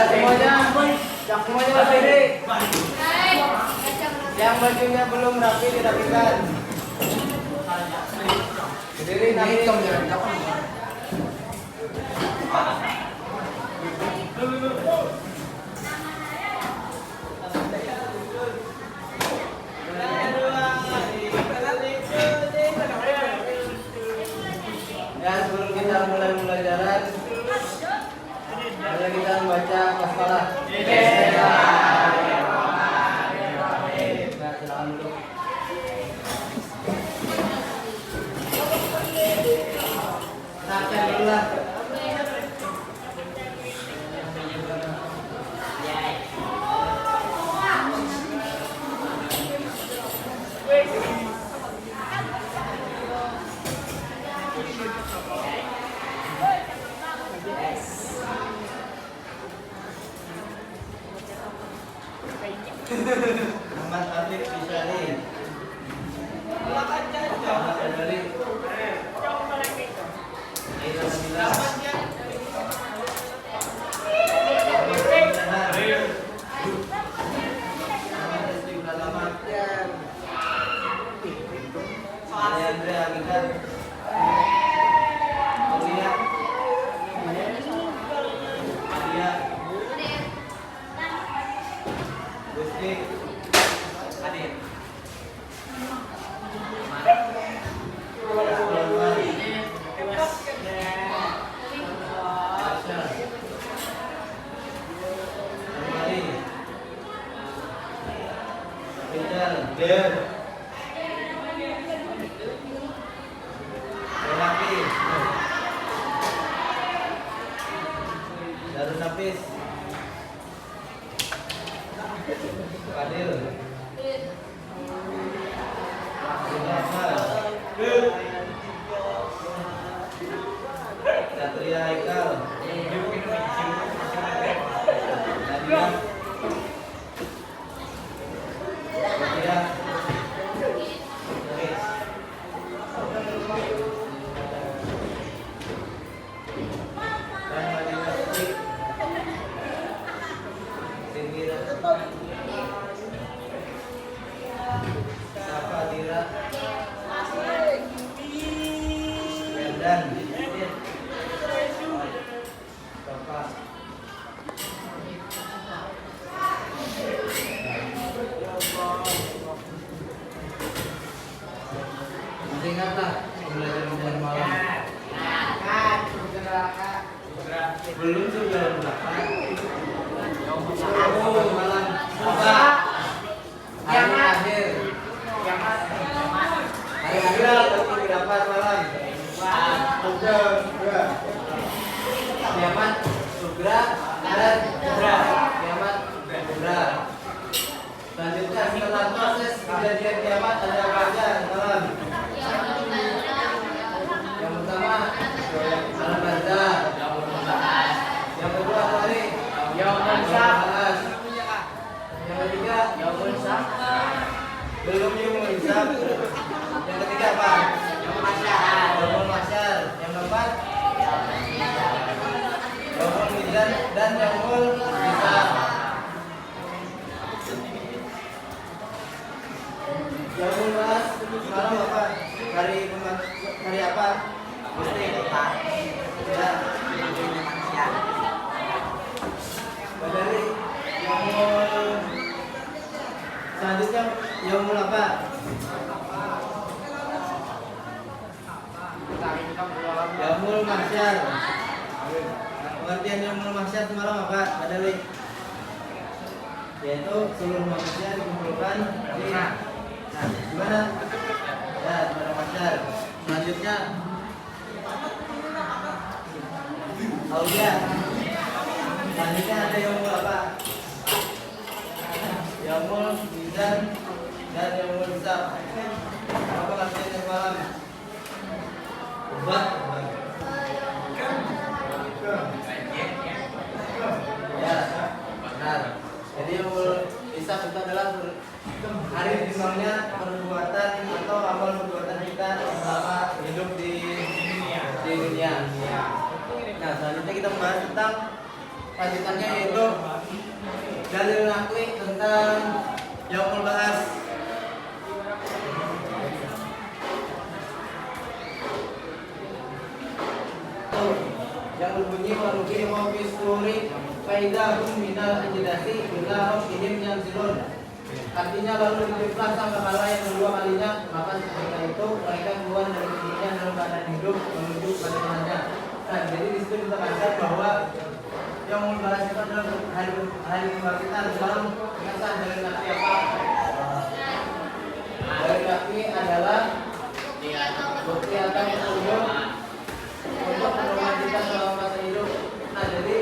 semuanya, semuanya berdiri. Yang bajunya belum rapi dirapikan. Berdiri nanti. Dan sebelum kita mulai pelajaran, mari kita membaca basmalah. Nah, silakan dulu. Nah, dulu lah. Muhammad Afif Bisari. Muhammad Adali. Aida Nabila. Muhammad Rizky Pratama. Andrea Agita. Aulia. Adia. Gusti Hadir. Darun Nafis. Fadil. Satria Haikal. Nadia. Nadia. Ingatlah pembelajaran malam. Belum sudah berapa? Malam. Hari akhir. Hari akhir berapa malam? Kiamat, Sugra, dan kiamat, Sugra. Selanjutnya setelah proses kejadian kiamat ada apa aja malam? Yang pertama, alam barzah. Yang kedua hari yaumul syak. Yang ketiga yaumul syak. Belum yaumul syak. Yang ketiga apa? Yaumul mahsyar. Yang keempat yaumul mizan dan yaumul hisab. Yaumul ba'ats semalam apa? Hari apa? Gusti ya. Badari yaumul selanjutnya yaumul apa? Yaumul mahsyar. Pengertian yaumul mahsyar semalam apa? Badari yaitu seluruh manusia dikumpulkan di gimana? Ya, pada mahsyar. Selanjutnya Aulia. Selanjutnya ada yaumul apa? Yaumul mizan dan yaumul hisab. Apa artinya semalam? Obat. Ya, benar. Jadi yaumul hisab itu adalah hari dimana perbuatan atau amal perbuatan kita selama hidup di dunia. Nah, selanjutnya kita membahas tentang lanjutannya yaitu dalil naqli tentang Yaumul Ba'ats. Yang berbunyi waruki wafis suri faidahum minal ajdasi bila rabbihim yanzilun. Artinya lalu ditiuplah sangkakala yang kedua kalinya, maka ketika itu mereka keluar dari kuburnya dalam keadaan hidup menuju pada Tuhannya. Nah, jadi di situ ditekankan bahwa yang membahas itu adalah hari kebangkitan dalam pengasahan dari Nabi apa? Dari Nabi adalah bukti akan petunjuk untuk pedoman kita selama masa hidup. Nah, jadi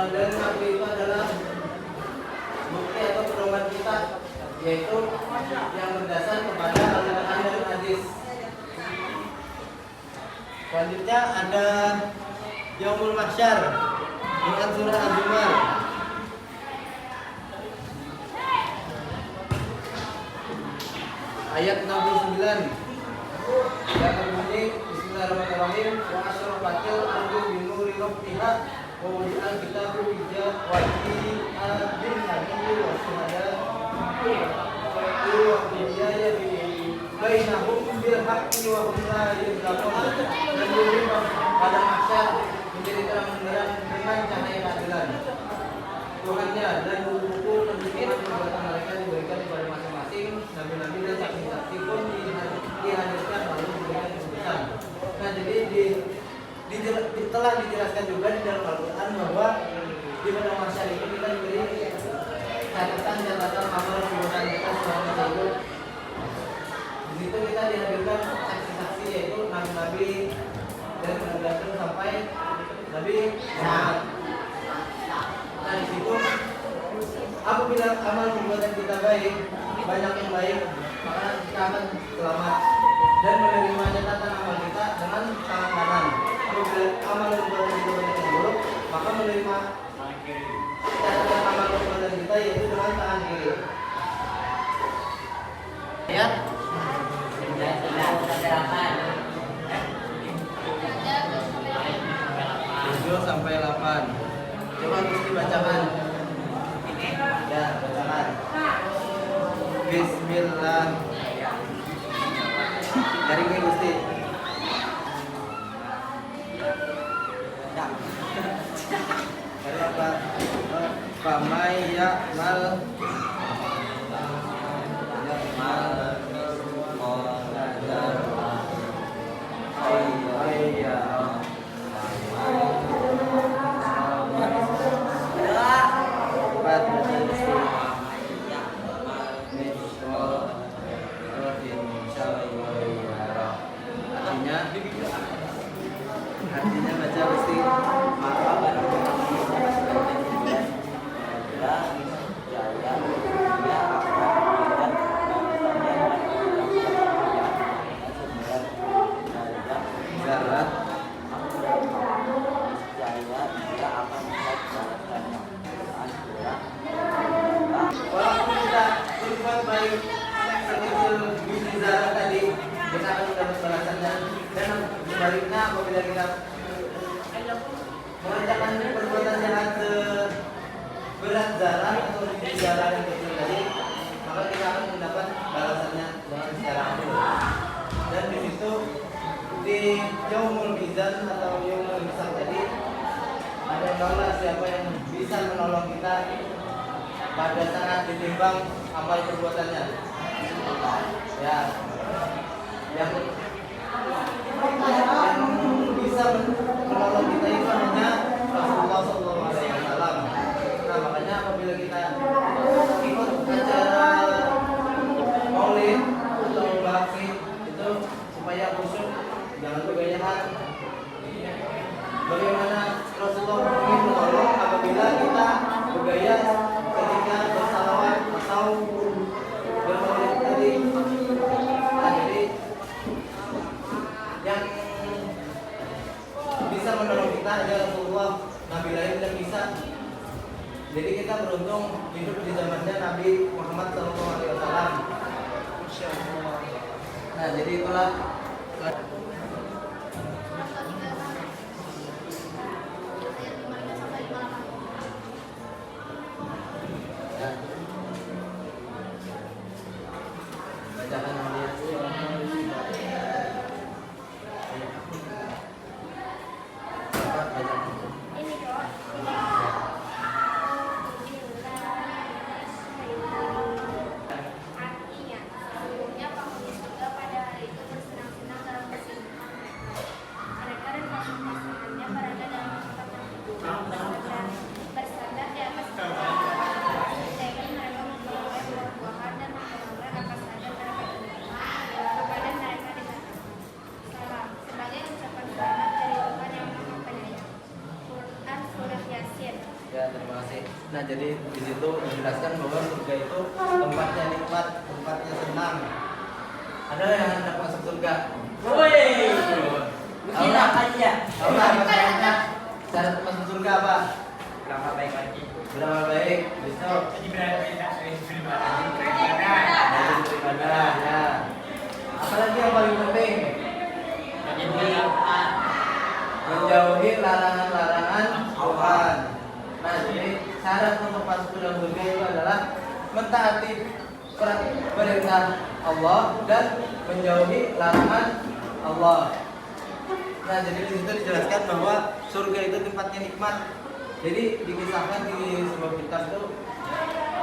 dari Nabi itu adalah bukti atau pedoman kita, yaitu yang berdasar kepada Al-Quran dan hadis. Selanjutnya ada Yaumul Mahsyar dengan surah Al-Zumar. Ayat 69 yang berbunyi Bismillahirrahmanirrahim wa asyraqatil ardu bi nuri rabbiha wa wudi'al kitabu bija waji'a bin nabiyyi wa syuhada wa qiyaya bi bainahum bil haqqi wa hum la yuzlamun. Dan diberi pada mahsyar menjadi terang benderang dengan cahaya keadilan Tuhannya, dan buku-buku penunjukan perbuatan mereka diberikan kepada masing-masing nabi-nabi dan saksi-saksi pun dihadirkan lalu diberikan keputusan. Nah, jadi telah dijelaskan juga di dalam Al-Quran bahwa di pada mahsyar itu kita diberi catatan amal perbuatan kita selama hidup. Di situ kita dihadirkan saksi-saksi yaitu nabi-nabi dan nabi sampai Nabi Muhammad. Nah, di situ apabila amal perbuatan kita baik, banyak yang baik, maka kita akan selamat dan menerima catatan amal kita dengan tangan kanan. Apabila amal perbuatan kita banyak yang buruk, maka menerima catatan amal perbuatan kita yaitu dengan tangan kiri. Ayat 7 sampai 8. Coba terus dibacakan. Ya, bacakan. Bismillah. Dari gue Gusti. Dari apa? Pamai ya mal. Artinya baca mesti walaupun kita berbuat baik sekecil biji zarah tadi, kita akan mendapat balasannya. Dan sebaliknya apabila kita mengerjakan perbuatan jahat seberat zarah atau biji zarah yang kecil tadi, maka kita akan mendapat balasannya dengan secara adil. Dan di situ di Yaumul Mizan atau Yaumul Hisab tadi ada Allah siapa yang bisa menolong kita pada saat ditimbang amal perbuatannya. Ya, yang bisa menolong kita itu hanya Rasulullah SAW. Nah, makanya apabila kita ikut acara maulid atau baksi itu supaya khusyuk, jangan kegayahan. Bagaimana Rasulullah ingin menolong apabila kita bergaya ketika bersalawat atau bermaulid tadi. Nah, jadi yang bisa menolong kita adalah Rasulullah. Nabi lain tidak bisa. Jadi kita beruntung hidup di zamannya Nabi Muhammad SAW. Nah, jadi itulah Nah, jadi di situ dijelaskan bahwa surga itu tempatnya nikmat, tempatnya senang. Ada yang hendak masuk surga? Woi. Tahu Kita nggak? aja. Tahu nggak apa syaratnya? Syarat masuk surga apa? Berapa baik lagi? Berapa baik? Bisa. Jadi beribadah. Rajin beribadah, ya. Apalagi yang paling penting? Menjauhi larangan-larangan Tuhan. Nah, jadi syarat untuk masuk ke dalam surga itu adalah mentaati perintah Allah dan menjauhi larangan Allah. Nah, jadi di situ dijelaskan bahwa surga itu tempatnya nikmat. Jadi dikisahkan di sebuah kitab itu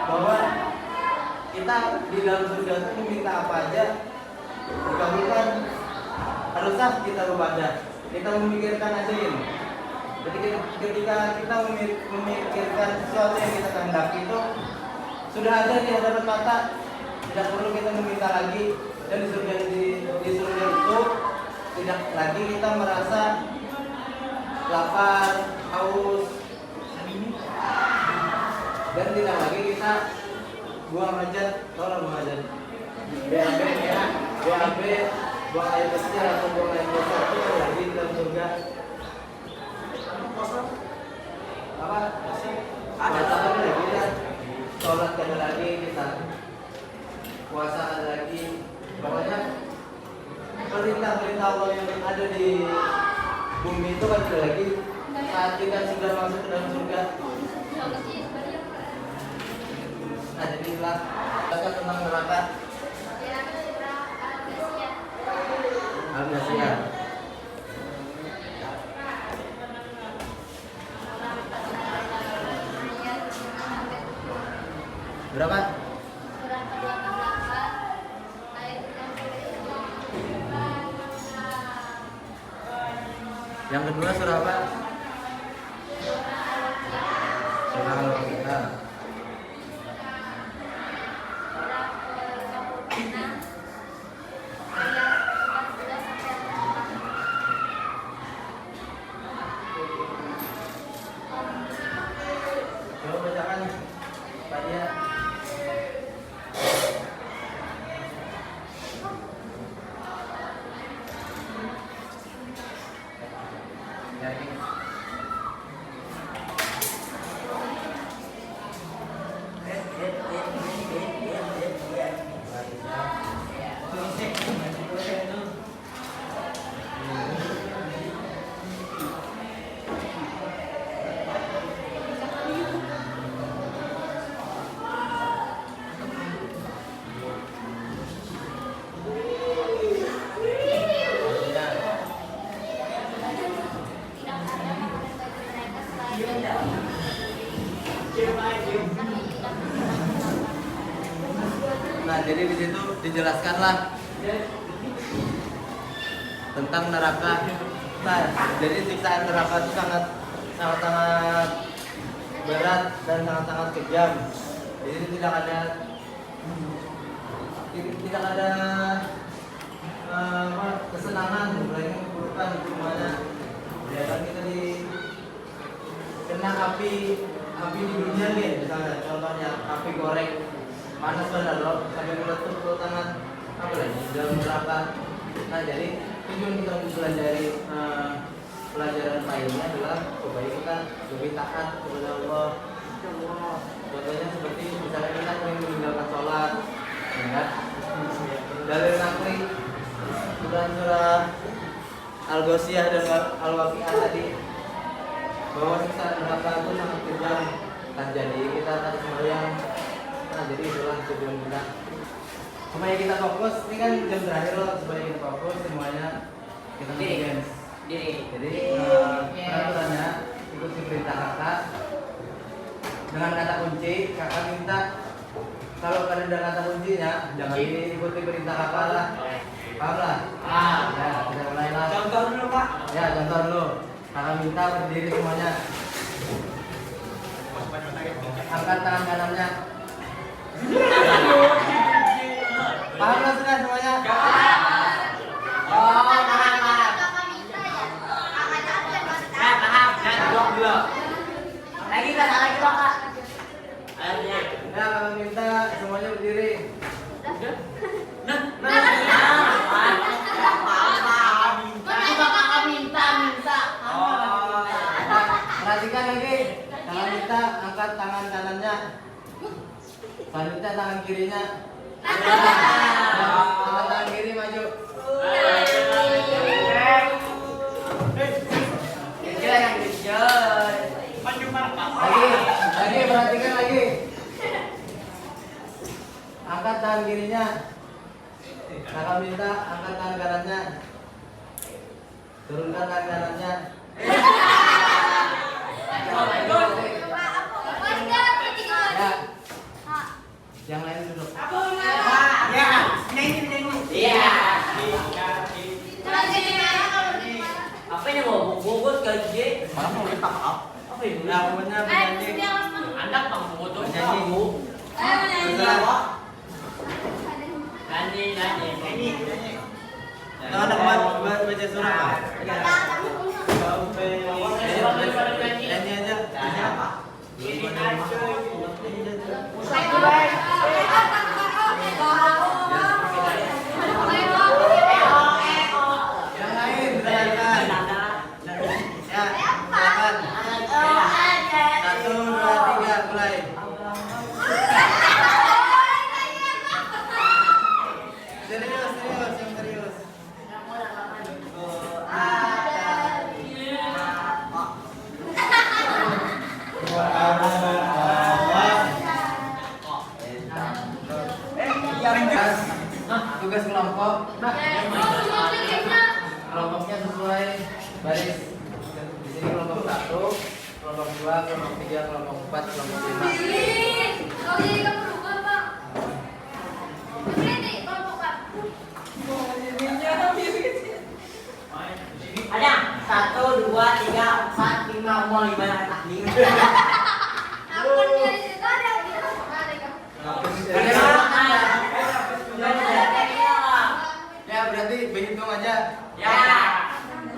bahwa kita di dalam surga itu meminta apa aja dikabulkan. Haruslah kita beribadah. Kita memikirkan aja ini. Jadi ketika kita memikirkan sesuatu yang kita kehendaki itu sudah ada di hadapan mata, tidak perlu kita meminta lagi. Dan di surga itu tidak lagi kita merasa lapar, haus, dan tidak lagi kita buang hajat, tolong buang hajat. BAB ya, BAB, buang air kecil atau buang air besar itu ada lagi di dalam surga. Apa? Puasa ada lagi ya, sholat ada lagi kita, puasa ada lagi, pokoknya perintah-perintah Allah yang ada di bumi itu kan ada lagi saat kita sudah masuk ke dalam surga. Nah, jadilah kita tentang neraka. Al-Nasiyah. Berapa? Yang kedua surah apa? Surah Al-Waqiah. Coba bacakan Pak Dia. Nah, jadi di situ dijelaskanlah tentang neraka. Nah, jadi siksaan neraka itu sangat berat dan sangat kejam. Jadi tidak ada kesenangan, melainkan keburukan semuanya. Ya kan kita kena api di dunia nih, misalnya contohnya api goreng panas benar loh sampai meletup ke tangan apa lagi dalam neraka. Nah, jadi tujuan kita untuk pelajaran lainnya adalah supaya kita lebih taat kepada Allah. Contohnya seperti misalnya kita ingin meninggalkan sholat, ya kan? Dalil nakli surah Al-Ghasyiyah dan Al-Waqiah tadi bahwa siksa neraka itu sangat kejam. Nah, jadi kita harus sembahyang. Nah, jadi itulah tujuan kita. Supaya kita fokus, ini kan jam terakhir loh, supaya kita fokus semuanya kita ngedance. Jadi peraturannya ikuti perintah kakak dengan kata kunci. Kakak minta kalau kalian ada kata kuncinya jangan diikuti perintah kakak lah. Paham lah? Ya, kita mulai lah. Contoh dulu, Pak. Ya, contoh dulu. Kakak minta berdiri semuanya. Angkat tangan kanannya. Paham lah sudah semuanya? Oh, paham. Paham. Jangan blok dulu. Lagi, Kak. Ya, kakak minta semuanya berdiri. Nah, Perhatikan lagi. Kakak minta angkat tangan kanannya. Selanjutnya tangan kirinya. Tangan kiri maju. Lagi perhatikan lagi. Angkat tangan kirinya. Kakak minta angkat tangan kanannya. Turunkan tangan kanannya. Ya. Yang lain duduk. apa ini mau bobot gaji? Malah mau minta maaf. Apa ini? Nah, pokoknya menyanyi. Anak bang bobot Menyanyi. kamu. Terserah. Nyanyi. Anak-anak baca surat. Nyanyi aja. Yang lain silakan. Ya, silakan. 1, 2, 3, mulai. Serius, yang serius. Tugas kelompok. Kelompoknya sesuai baris. Di sini kelompok 1, kelompok 2, kelompok 3, kelompok 4, kelompok 5. Ada 1, 2, 3, 4, 5, mau 5 Ya, berarti berhitung aja. Ya.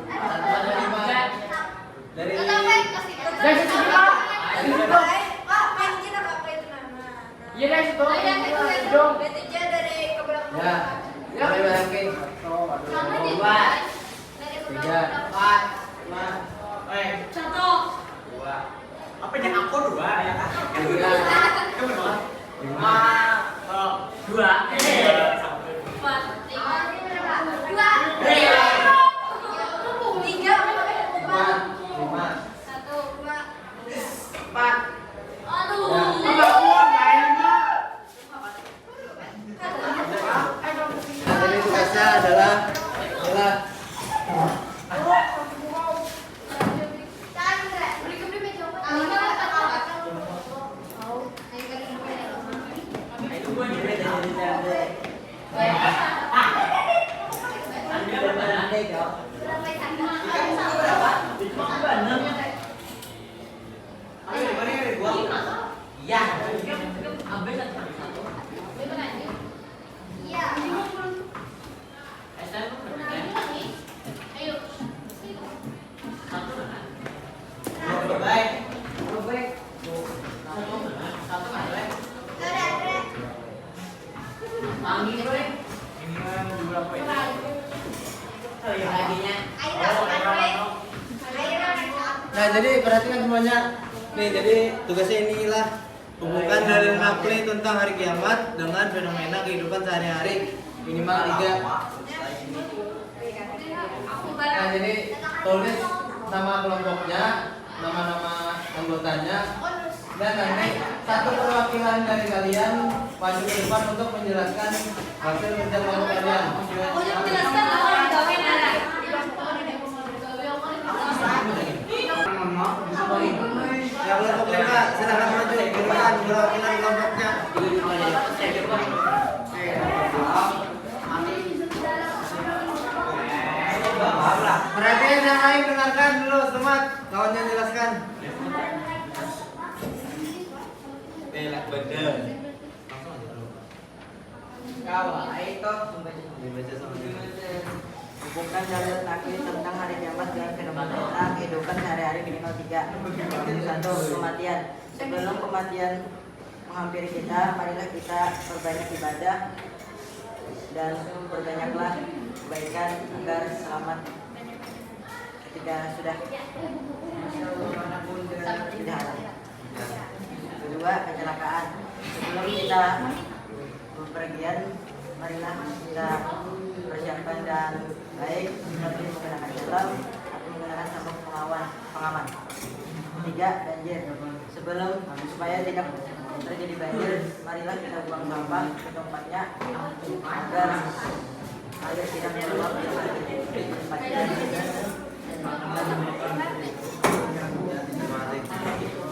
1 sampai 5. Dari ya, mulai barengke. 2, 3, 4, 5, 2, Apa yang aku dua ya? 3, 5, 2. Nah, jadi tugasnya adalah Nah, jadi perhatikan semuanya. Nih, jadi tugasnya inilah hubungkan dalil nakli tentang hari kiamat dengan fenomena kehidupan sehari-hari minimal 3. Nah, jadi tulis nama kelompoknya, nama-nama anggotanya, dan nanti satu perwakilan dari kalian maju ke depan untuk menjelaskan hasil kerja kelompok kalian. Ya, kelompok 5 silahkan maju, kirimkan perwakilan kelompoknya. Perhatian yang lain, dengarkan dulu, semat kawannya jelaskan. Belak bener. Kawan, itu Dibaca sama dia. Bukan dalil nakli tentang hari kiamat dan fenomena kehidupan sehari-hari minimal 3. 1. Kematian. Sebelum kematian menghampiri kita, marilah kita perbanyak ibadah dan perbanyaklah kebaikan agar selamat ketika sudah tidak ada. Kedua, kecelakaan. Sebelum kita bepergian, marilah kita persiapkan dan baik seperti menggunakan helm atau menggunakan sabuk pengaman. Tiga, banjir. Supaya tidak terjadi banjir, marilah kita buang sampah ke tempatnya agar air tidak meluap di tempatnya.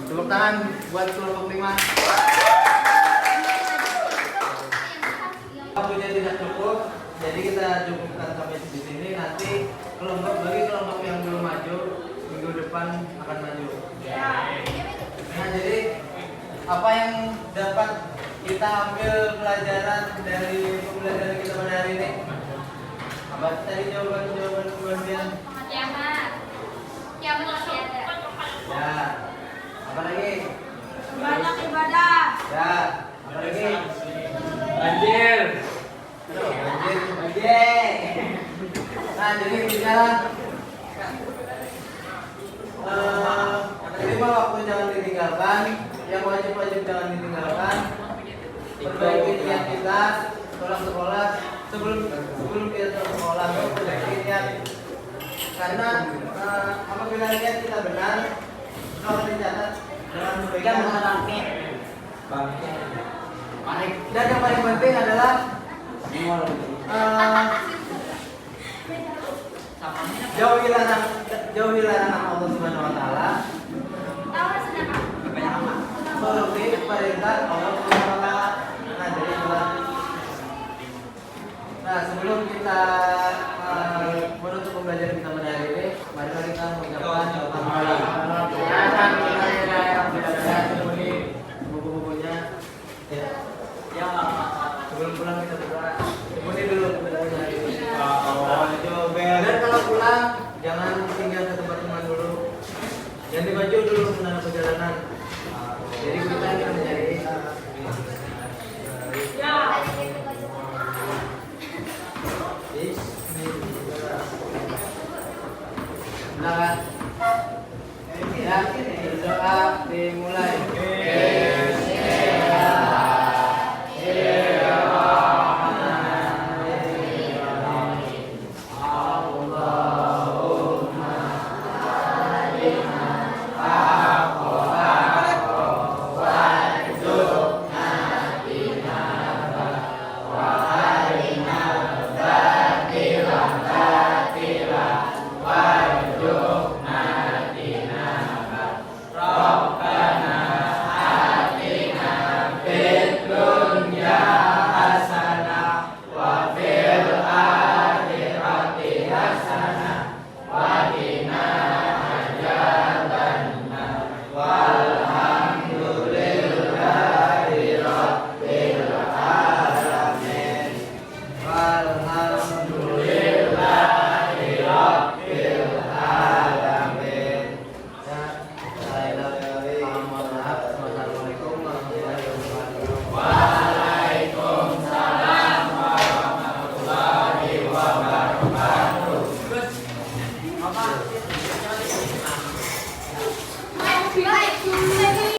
Tepuk tangan buat kelompok 5. Waktunya tidak cukup, jadi kita cukupkan sampai di sini. Nanti bagi kelompok yang belum maju, minggu depan akan maju. Nah, jadi apa yang dapat kita ambil pelajaran dari pembelajaran kita pada hari ini? Apa tadi jawaban kemudian? Kiamat masih ada. Ya. Apa lagi? Banyak ibadah. Ya. Apa lagi? Banjir. Banjir. Nah, jadi bicara terima waktu jangan ditinggalkan, yang wajib jangan ditinggalkan. Perbaiki niat kita, setelah sekolah, sebelum kita sekolah, perbaiki niat. Karena apabila niat kita benar, itu akan dicatat dengan kebaikan. Dan yang paling penting adalah jauhi larangan Allah Subhanahu wa taala. Menuruti perintah Allah Subhanahu wa taala. Nah, jadi itulah. Nah, sebelum kita